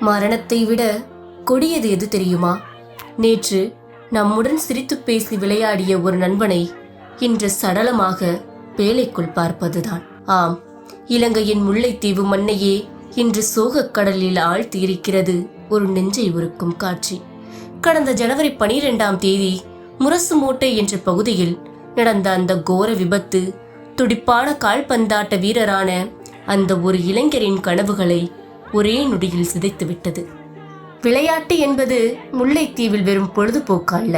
மரணத்தை விட கொடியது எது தெரியுமா? நேற்று நம்முடன் சிரித்து பேசி விளையாடிய ஒரு நண்பனை இன்று சடலமாக பேழைக்குள் பார்ப்பதுதான். ஆம், இலங்கையின் முல்லைத்தீவு மண்ணையே இன்று சோகக் கடலில் ஆழ்த்தியிருக்கிறது ஒரு நெஞ்சை உருக்கும் காட்சி. கடந்த ஜனவரி 12ஆம் தேதி முரசுமோட்டை என்ற பகுதியில் நடந்த அந்த கோர விபத்து துடிப்பான கால்பந்தாட்ட வீரரான அந்த ஒரு இளைஞரின் கனவுகளை ஒரே நொடியில் சிதைத்துவிட்டது. விளையாட்டு என்பது முல்லைத்தீவில் வெறும் பொழுதுபோக்கு அல்ல,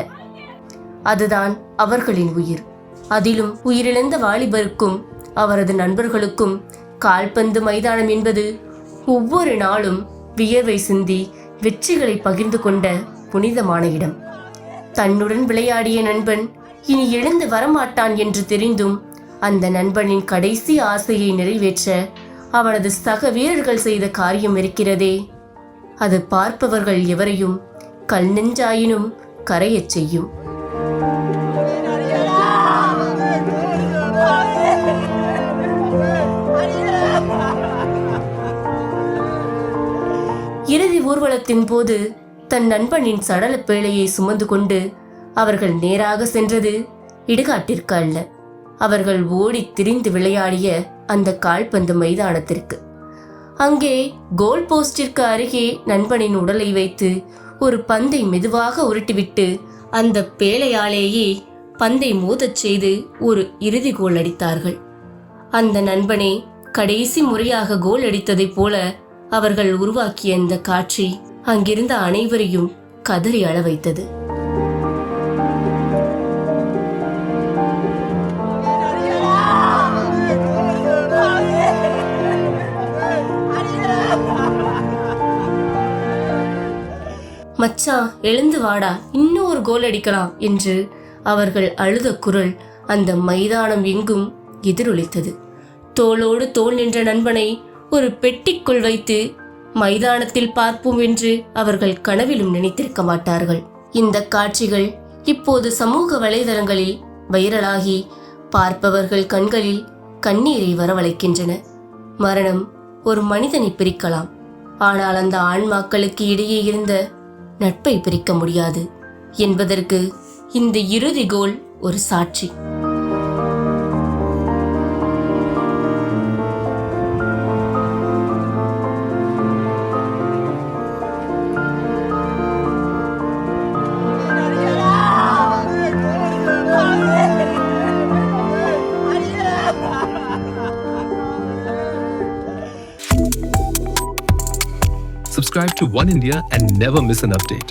அதுதான் அவர்களின் உயிர். அதிலும் உயிரிழந்த வாலிபருக்கும் அவரது நண்பர்களுக்கும் கால்பந்து மைதானம் என்பது ஒவ்வொரு நாளும் வியர்வை சிந்தி வெற்றிகளை பகிர்ந்து கொண்ட புனிதமான இடம். தன்னுடன் விளையாடிய நண்பன் இனி எழுந்து வரமாட்டான் என்று தெரிந்தும் அந்த நண்பனின் கடைசி ஆசையை நிறைவேற்ற அவனது சக வீரர்கள் செய்த காரியம் இருக்கிறதே, அது பார்ப்பவர்கள் எவரையும் கல் நெஞ்சாயினும் கரையச் செய்யும். இறுதி ஊர்வலத்தின் போது தன் நண்பனின் சடல பேழையை சுமந்து கொண்டு அவர்கள் நேராக சென்றது இடுகாட்டிற்கு அல்ல, அவர்கள் ஓடி திரிந்து விளையாடிய அந்த கால்பந்து மைதானத்திற்கு. அங்கே கோல் போஸ்டிற்கு அருகே நண்பனின் உடலை வைத்து ஒரு பந்தை மெதுவாக உருட்டிவிட்டு அந்த பேழையாலேயே பந்தை மோதச் செய்து ஒரு இறுதி கோல் அடித்தார்கள். அந்த நண்பனே கடைசி முறையாக கோல் அடித்ததைப் போல அவர்கள் உருவாக்கிய இந்த காட்சி அங்கிருந்த அனைவரையும் கதறி அழ வைத்தது. மச்சான் எழுந்து வாடா, இன்னும் ஒரு கோல் அடிக்கலாம் என்று அவர்கள் அழுத குரல் அந்த மைதானம் எங்கும் எதிரொலித்தது. தோளோடு தோள் நின்ற நண்பனை ஒரு பெட்டிக்குள் வைத்து மைதானத்தில் பார்ப்போம் என்று அவர்கள் கனவிலும் நினைத்திருக்க மாட்டார்கள். இந்த காட்சிகள் இப்போது சமூக வலைதளங்களில் வைரலாகி பார்ப்பவர்கள் கண்களில் கண்ணீரை வரவழைக்கின்றன. மரணம் ஒரு மனிதனை பிரிக்கலாம், ஆனால் அந்த ஆன்மாக்களுக்கு இடையே இருந்த நட்பை பிரிக்க முடியாது என்பதற்கு இந்த இறுதி கோல் ஒரு சாட்சி. Subscribe to One India and never miss an update.